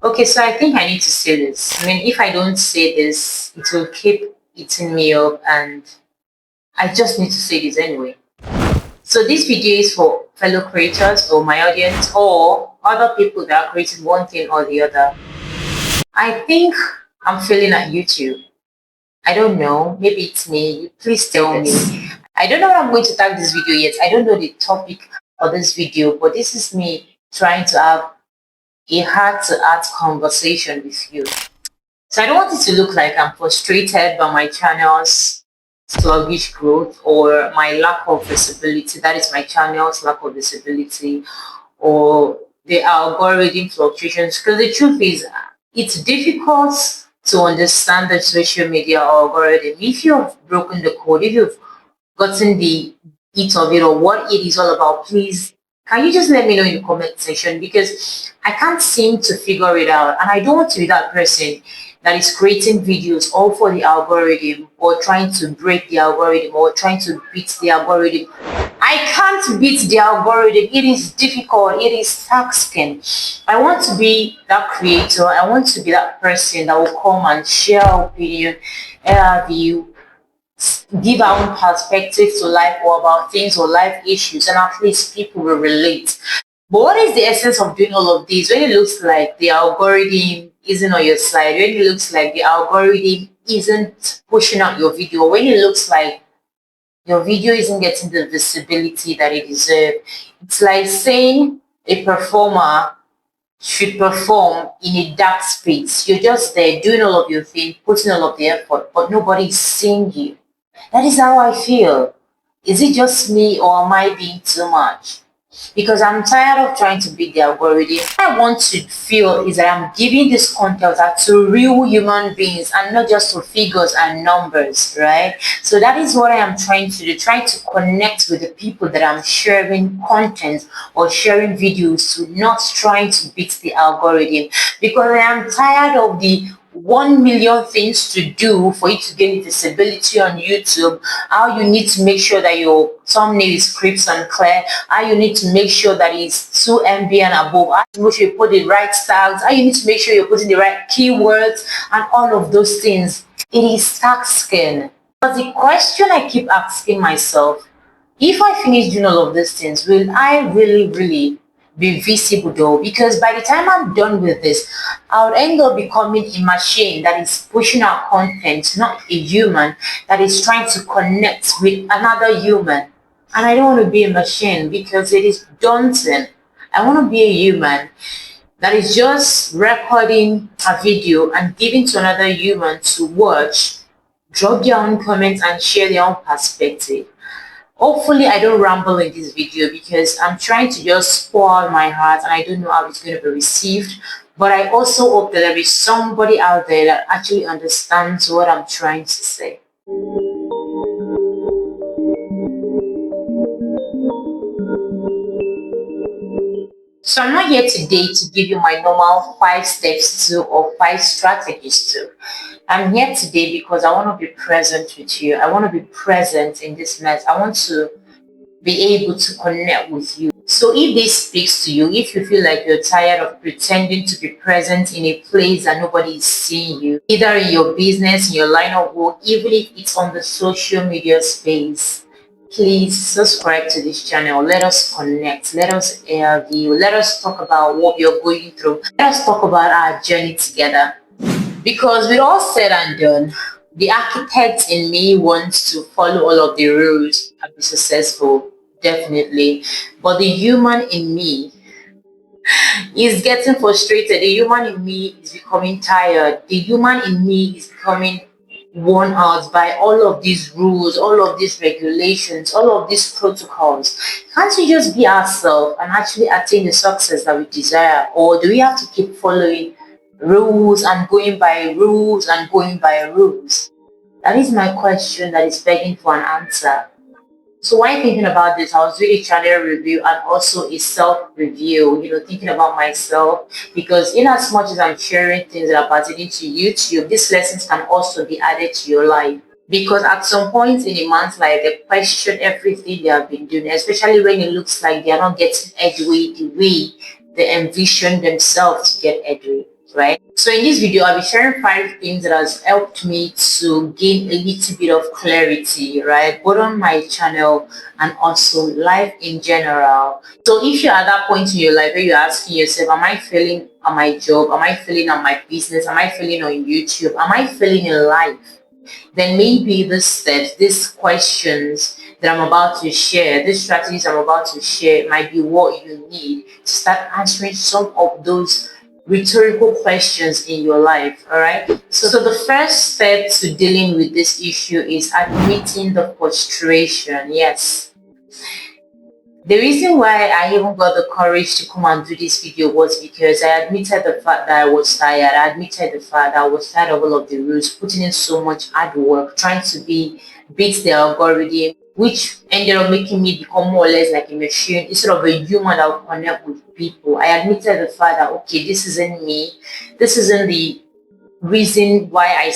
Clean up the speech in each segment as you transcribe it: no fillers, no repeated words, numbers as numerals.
Okay, so I think I need to say this. I mean, if I don't say this, it will keep eating me up, and I just need to say this anyway. So this video is for fellow creators or my audience or other people that are creating one thing or the other. I think I'm failing at YouTube. I don't know. Maybe it's me. Please tell me. I don't know what I'm going to tag this video yet. I don't know the topic of this video, but this is me trying to have a heart-to-heart conversation with you. So I don't want it to look like I'm frustrated by my channel's sluggish growth or my lack of visibility. That is my channel's lack of visibility or the algorithm fluctuations. Because the truth is, it's difficult to understand the social media algorithm. If you've broken the code, if you've gotten the it of it or what it is all about, please, can you just let me know in the comment section? Because I can't seem to figure it out, and I don't want to be that person that is creating videos all for the algorithm or trying to break the algorithm or trying to beat the algorithm. I can't beat the algorithm. It is difficult. It is taxing. I want to be that creator. I want to be that person that will come and share our opinion, view, give our own perspective to life or about things or life issues, and at least people will relate. But what is the essence of doing all of this when it looks like the algorithm isn't on your side, when it looks like the algorithm isn't pushing out your video, when it looks like your video isn't getting the visibility that it deserves? It's like saying a performer should perform in a dark space. You're just there doing all of your thing, putting all of the effort, but nobody's seeing you. That is how I feel. Is it just me or am I being too much? Because I'm tired of trying to beat the algorithm. What I want to feel is that I'm giving this content to real human beings and not just to figures and numbers, right? So that is what I am trying to do, trying to connect with the people that I'm sharing content or sharing videos to, not trying to beat the algorithm. Because I am tired of the 1 million things to do for you to gain visibility on YouTube. How you need to make sure that your thumbnail is crisp and clear. How you need to make sure that it's 2 MB and above. How to make sure you put the right tags. How you need to make sure you're putting the right keywords and all of those things. It is taxing. But the question I keep asking myself, if I finish doing all of these things, will I really be visible though? Because by the time I'm done with this, I would end up becoming a machine that is pushing out content, not a human that is trying to connect with another human. And I don't want to be a machine because it is daunting. I want to be a human that is just recording a video and giving to another human to watch, drop their own comments and share their own perspective. Hopefully I don't ramble in this video because I'm trying to just pour out my heart and I don't know how it's going to be received. But I also hope that there is somebody out there that actually understands what I'm trying to say. So I'm not here today to give you my normal 5 steps to or 5 strategies to. I'm here today because I want to be present with you. I want to be present in this mess. I want to be able to connect with you. So if this speaks to you, if you feel like you're tired of pretending to be present in a place that nobody is seeing you, either in your business, in your line of work, even if it's on the social media space, please subscribe to this channel. Let us connect. Let us interview. Let us talk about what you're going through. Let us talk about our journey together. Because with all said and done, the architect in me wants to follow all of the rules and be successful, definitely. But the human in me is getting frustrated. The human in me is becoming tired. The human in me is becoming worn out by all of these rules, all of these regulations, all of these protocols. Can't we just be ourselves and actually attain the success that we desire? Or do we have to keep following rules and going by rules and going by rules? That is my question that is begging for an answer. So while thinking about this, I was doing a channel review and also a self-review, thinking about myself, because in as much as I'm sharing things that are pertaining to YouTube, these lessons can also be added to your life. Because at some point in a man's life, they question everything they have been doing, especially when it looks like they are not getting headway the way they envision themselves to get headway. right? So in this video, I'll be sharing 5 things that has helped me to gain a little bit of clarity, right? Both on my channel and also life in general. So if you're at that point in your life where you're asking yourself, am I failing at my job? Am I failing at my business? Am I failing on YouTube? Am I failing in life? Then maybe these steps, these questions that I'm about to share, these strategies I'm about to share might be what you need to start answering some of those rhetorical questions in your life. All right. So the first step to dealing with this issue is admitting the frustration. Yes. The reason why I even got the courage to come and do this video was because I admitted the fact that I was tired. I admitted the fact that I was tired of all of the rules, putting in so much hard work, trying to beat the algorithm, which ended up making me become more or less like a machine instead of a human that would connect with people. I admitted the fact that, okay, this isn't me. This isn't the reason why I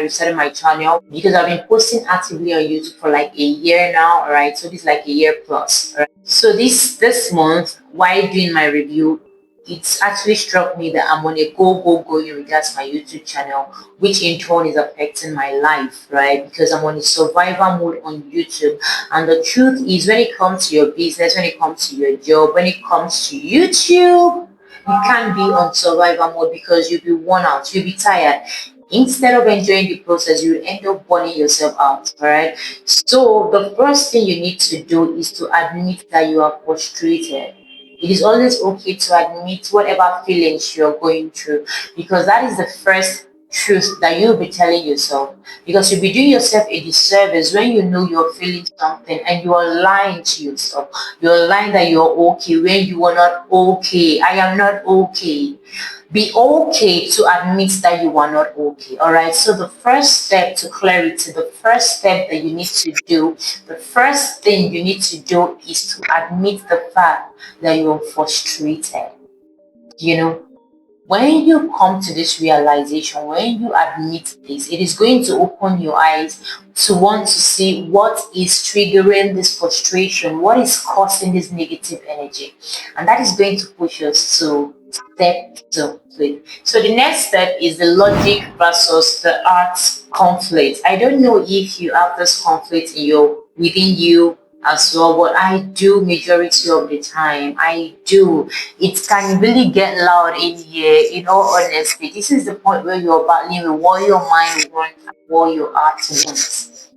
restarted my channel, because I've been posting actively on YouTube for like a year now, alright? So this is like a year plus. Right? So this month, while doing my review, it's actually struck me that I'm on a go in regards to my YouTube channel, which in turn is affecting my life, right? Because I'm on a survival mode on YouTube. And the truth is, when it comes to your business, when it comes to your job, when it comes to YouTube, you can't be on survival mode because you'll be worn out, you'll be tired. Instead of enjoying the process, you end up burning yourself out. All right. So the first thing you need to do is to admit that you are frustrated. It is always okay to admit whatever feelings you're going through, because that is the first truth that you'll be telling yourself. Because you'll be doing yourself a disservice when you know you're feeling something and you are lying to yourself. You're lying that you're okay when you are not okay. I am not okay. Be okay to admit that you are not okay. All right. So the first step to clarity, the first step that you need to do, the first thing you need to do is to admit the fact that you're frustrated. You know, when you come to this realization, when you admit this, it is going to open your eyes to want to see what is triggering this frustration, what is causing this negative energy. And that is going to push us to step 2. So the next step is the logic versus the art conflict. I don't know if you have this conflict within you as well, but I do majority of the time. I do. It can really get loud in here, in all honesty. This is the point where you're battling with what your mind wants and what your heart wants.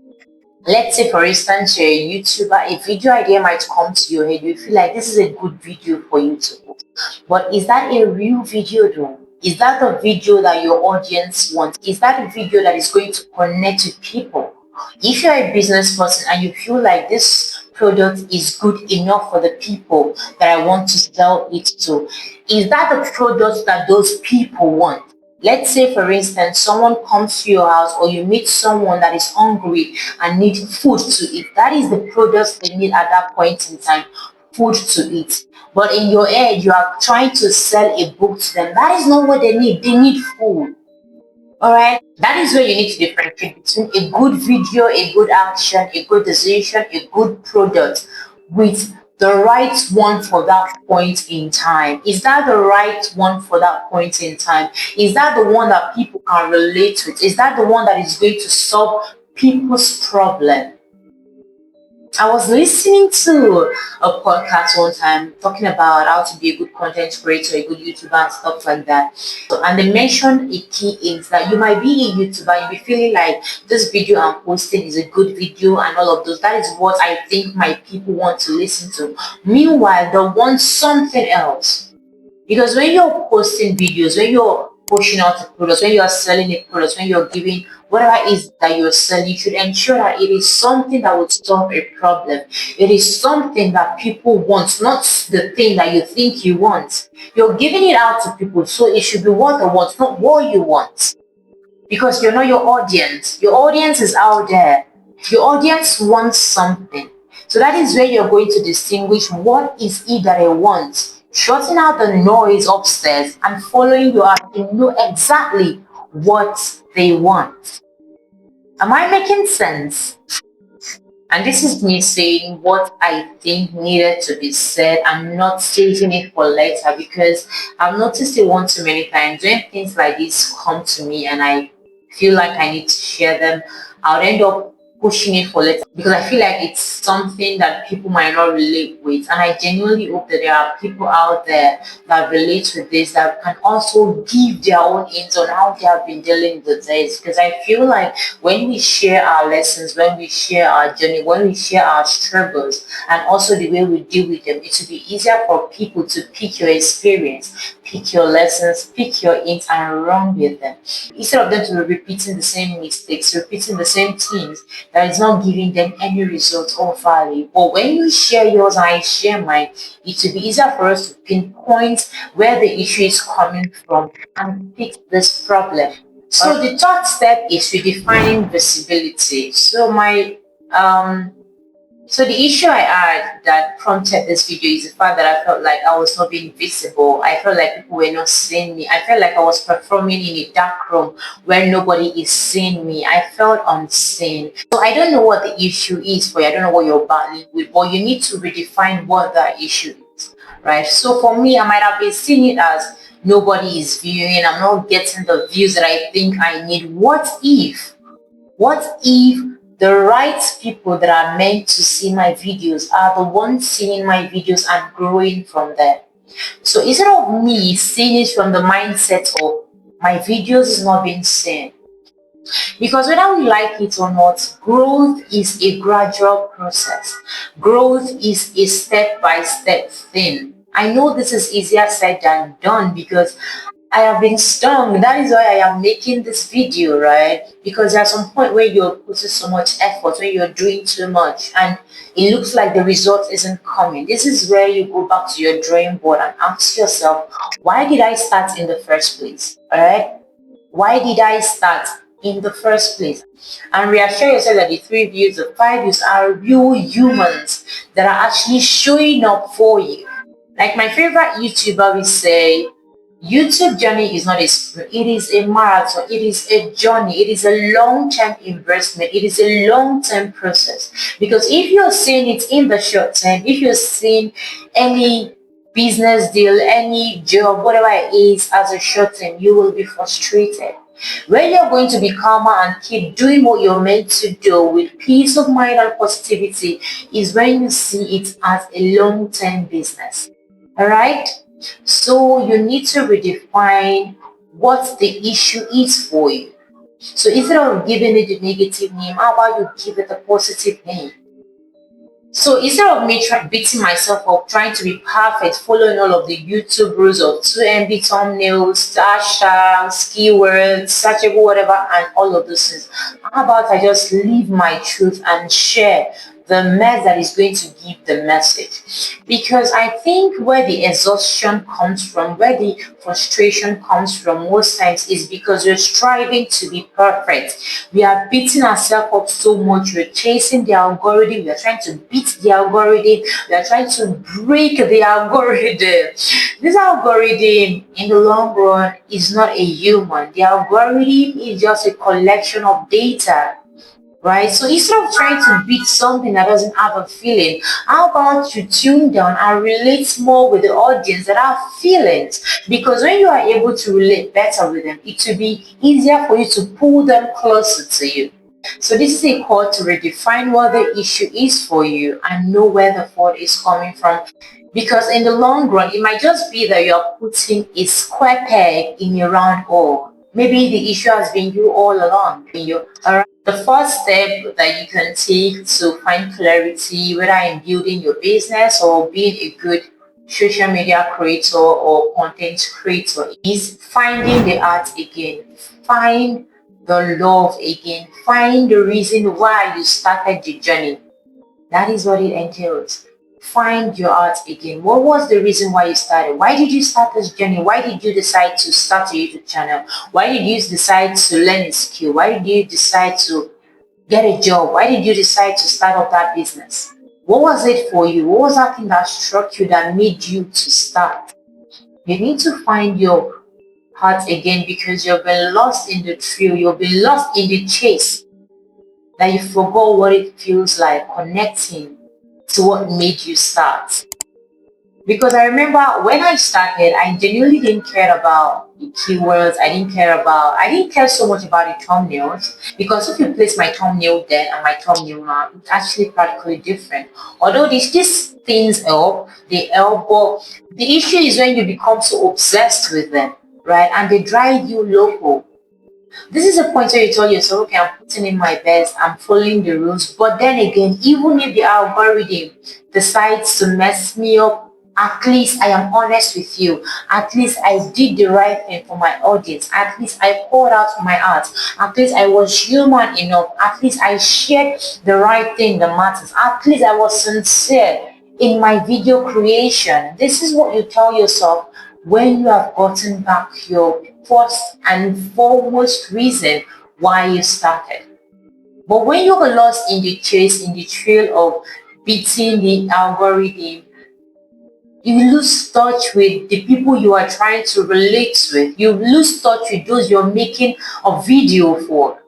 Let's say, for instance, you're a YouTuber, a video idea might come to your head. You feel like this is a good video for you to post. But is that a real video though? Is that the video that your audience wants? Is that a video that is going to connect with people? If you're a business person and you feel like this product is good enough for the people that I want to sell it to, is that the product that those people want? Let's say, for instance, someone comes to your house or you meet someone that is hungry and needs food to eat. That is the product they need at that point in time, food to eat. But in your head, you are trying to sell a book to them. That is not what they need. They need food. All right. That is where you need to differentiate between a good video, a good action, a good decision, a good product with the right one for that point in time. Is that the right one for that point in time? Is that the one that people can relate with? Is that the one that is going to solve people's problem? I was listening to a podcast one time talking about how to be a good content creator, a good YouTuber, and stuff like that. And they mentioned a key is that you might be a YouTuber, you'll be feeling like this video I'm posting is a good video and all of those. That is what I think my people want to listen to. Meanwhile, they want something else. Because when you're posting videos, when you're pushing out a product, when you're selling a product, when you're giving whatever it is that you're selling, you should ensure that it is something that would solve a problem. It is something that people want, not the thing that you think you want. You're giving it out to people, so it should be what they want, not what you want. Because you're not your audience. Your audience is out there. Your audience wants something. So that is where you're going to distinguish what is it that they want. Shutting out the noise upstairs and following your heart, you know exactly what they want. Am I making sense? And this is me saying what I think needed to be said. I'm not saving it for later because I've noticed it one too many times. When things like this come to me and I feel like I need to share them, I'll end up pushing it for later because I feel like it's something that people might not relate with. And I genuinely hope that there are people out there that relate with this that can also give their own insights on how they have been dealing with this. Because I feel like when we share our lessons, when we share our journey, when we share our struggles, and also the way we deal with them, it will be easier for people to pick your experience, pick your lessons, pick your ins, and run with them. Instead of them to be repeating the same mistakes, repeating the same things that is not giving them any result or value. But when you share yours and I share mine, it will be easier for us to pinpoint where the issue is coming from and fix this problem. So the third step is redefining visibility. So the issue I had that prompted this video is the fact that I felt like I was not being visible. I felt like people were not seeing me. I felt like I was performing in a dark room where nobody is seeing me. I felt unseen. So I don't know what the issue is for you. I don't know what you're battling with, but you need to redefine what that issue is, right? So for me, I might have been seeing it as nobody is viewing. I'm not getting the views that I think I need. What if the right people that are meant to see my videos are the ones seeing my videos and growing from there? So instead of me seeing it from the mindset of my videos is not being seen, because whether we like it or not, growth is a gradual process. Growth is a step-by-step thing. I know this is easier said than done because I have been stung. That is why I am making this video, right? Because there's some point where you're putting so much effort, where you're doing too much, and it looks like the result isn't coming. This is where you go back to your drawing board and ask yourself, why did I start in the first place? All right? Why did I start in the first place? And reassure yourself that the 3 views, the 5 views are real humans that are actually showing up for you. Like my favorite YouTuber will say, YouTube journey is not a sprint, it is a marathon, it is a journey, it is a long-term investment, it is a long-term process. Because if you're seeing it in the short term, if you're seeing any business deal, any job, whatever it is as a short term, you will be frustrated. When you're going to be calmer and keep doing what you're meant to do with peace of mind and positivity is when you see it as a long-term business. All right? So you need to redefine what the issue is for you. So instead of giving it a negative name, how about you give it a positive name? So instead of me beating myself up, trying to be perfect, following all of the YouTube rules of 2 MB thumbnails, hashtags, keywords, searchable, whatever, and all of those things, how about I just live my truth and share the mess that is going to give the message? Because I think where the exhaustion comes from, where the frustration comes from most times is because we're striving to be perfect. We are beating ourselves up so much. We're chasing the algorithm. We're trying to beat the algorithm. We're trying to break the algorithm. This algorithm, in the long run, is not a human. The algorithm is just a collection of data, right? So instead of trying to beat something that doesn't have a feeling, how about you tune down and relate more with the audience that have feelings? Because when you are able to relate better with them, it will be easier for you to pull them closer to you. So this is a call to redefine what the issue is for you and know where the fault is coming from. Because in the long run, it might just be that you're putting a square peg in a round hole. Maybe the issue has been you all along. The first step that you can take to find clarity, whether in building your business or being a good social media creator or content creator, is finding the art again. Find the love again. Find the reason why you started the journey. That is what it entails. Find your art again. What was the reason why you started? Why did you start this journey? Why did you decide to start a YouTube channel? Why did you decide to learn a skill? Why did you decide to get a job? Why did you decide to start up that business? What was it for you? What was that thing that struck you that made you to start? You need to find your heart again because you've been lost in the trail. You've been lost in the chase. that you forgot what it feels like connecting to what made you start. Because I remember when I started, I genuinely didn't care about the keywords. I didn't care so much about the thumbnails. Because if you place my thumbnail then and my thumbnail now, it's actually practically different. Although these things help, they help, but the issue is when you become so obsessed with them, right? And they drive you local. This is a point where you tell yourself, okay, I'm putting in my best, I'm following the rules. But then again, even if the algorithm decides to mess me up, at least I am honest with you. At least I did the right thing for my audience. At least I poured out my art. At least I was human enough. At least I shared the right thing that matters. At least I was sincere in my video creation. This is what you tell yourself when you have gotten back your first and foremost reason why you started. But when you're lost in the chase, in the trail of beating the algorithm, you lose touch with the people you are trying to relate with. You lose touch with those you're making a video for.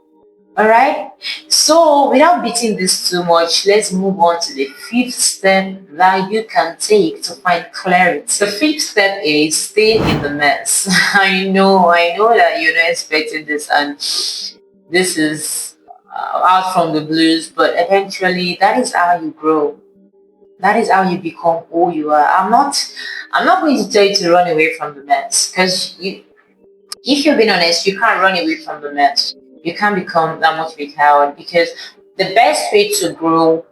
All right. So without beating this too much, let's move on to the fifth step that you can take to find clarity. The fifth step is stay in the mess. I know that you're not expecting this, and this is out from the blues, but eventually that is how you grow. That is how you become who you are. I'm not going to tell you to run away from the mess, because if you're being honest, you can't run away from the mess. You can't become that much of a coward, because the best way to grow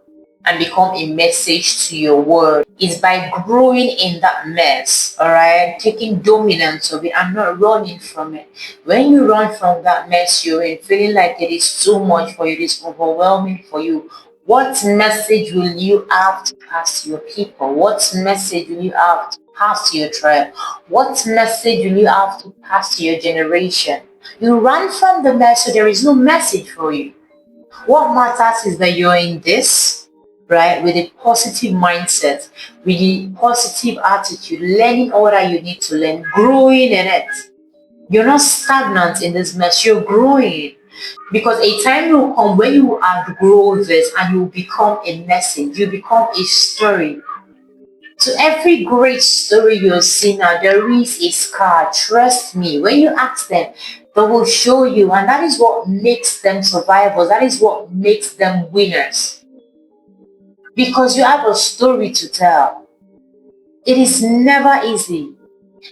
and become a message to your world is by growing in that mess, all right? Taking dominance of it and not running from it. When you run from that mess you're in, feeling like it is too much for you, it is overwhelming for you, what message will you have to pass to your people? What message will you have to pass to your tribe? What message will you have to pass to your generation? You run from the mess, so there is no message for you. What matters is that you're in this, right, with a positive mindset, with a positive attitude, learning all that you need to learn, growing in it. You're not stagnant in this mess, you're growing. Because a time will come when you outgrow this and you become a message, you become a story. So every great story you'll see now, there is a scar. Trust me. When you ask them, they will show you. And that is what makes them survivors. That is what makes them winners. Because you have a story to tell. It is never easy.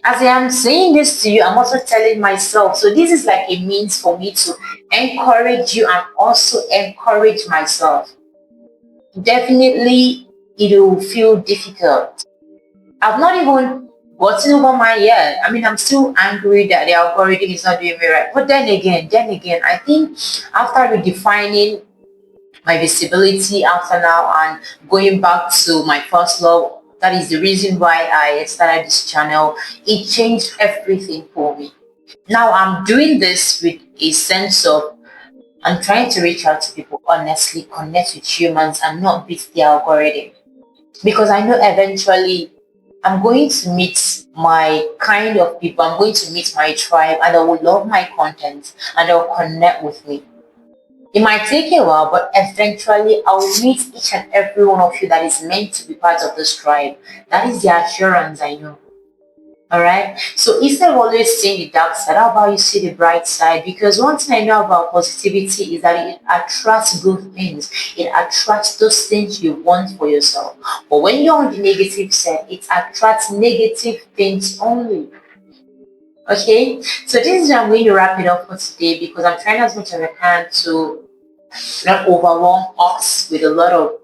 As I am saying this to you, I'm also telling myself. So this is like a means for me to encourage you and also encourage myself. Definitely, it will feel difficult. I've not even gotten over mine yet. I mean, I'm still angry that the algorithm is not doing me right. But then again, I think after redefining my visibility after now and going back to my first love, that is the reason why I started this channel. It changed everything for me. Now I'm doing this with a sense of I'm trying to reach out to people honestly, connect with humans and not beat the algorithm. Because I know eventually I'm going to meet my kind of people, I'm going to meet my tribe, and they will love my content and they'll connect with me. It might take a while, but eventually I will meet each and every one of you that is meant to be part of this tribe. That is the assurance I know. Alright? So instead of always seeing the dark side, how about you see the bright side? Because one thing I know about positivity is that it attracts good things. It attracts those things you want for yourself. But when you're on the negative side, it attracts negative things only. Okay? So this is where I'm going to wrap it up for today, because I'm trying as much as I can to not overwhelm us with a lot of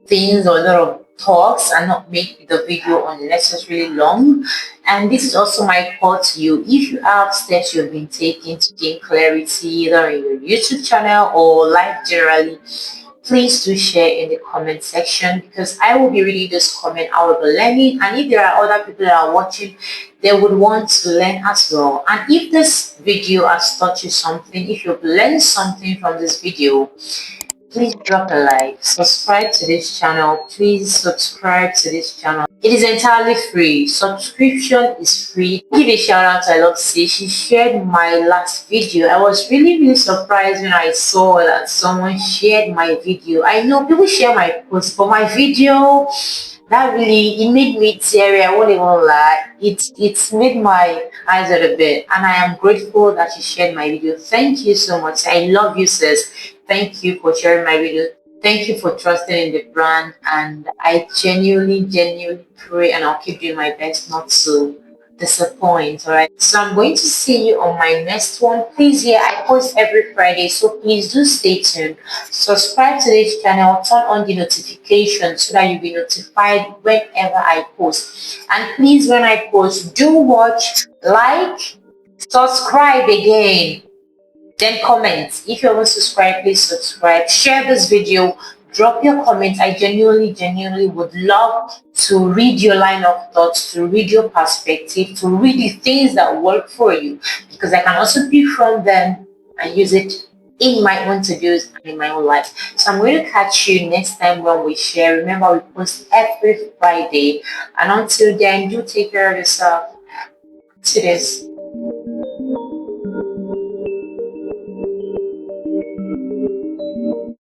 things or a lot of talks and not make the video unnecessarily long. And this is also my call to you. If you have steps you've been taking to gain clarity either in your YouTube channel or life generally, please do share in the comment section, because I will be reading this comment, I will be learning, and if there are other people that are watching, they would want to learn as well. And if this video has taught you something, if you've learned something from this video, please drop a like, subscribe to this channel. Please subscribe to this channel. It is entirely free. Subscription is free. Give a shout out to I love see. She shared my last video. I was really surprised when I saw that someone shared my video. I know people share my post, but my video, that really, it made me teary. I won't even lie. It's made my eyes a bit, and I am grateful that you shared my video. Thank you so much. I love you, sis. Thank you for sharing my video. Thank you for trusting in the brand, and I genuinely pray, and I'll keep doing my best not to disappoint. All right, so I'm going to see you on my next one. Please, yeah, I post every Friday, so please do stay tuned. Subscribe to this channel, turn on the notification so that you'll be notified whenever I post. And please, when I post, do watch, like, subscribe again, then comment. If you haven't subscribed, please subscribe. Share this video. Drop your comments. I genuinely would love to read your line of thoughts, to read your perspective, to read the things that work for you, because I can also pick from them and use it in my own to-dos and in my own life. So I'm going to catch you next time when we share. Remember, we post every Friday. And until then, do take care of yourself. To this.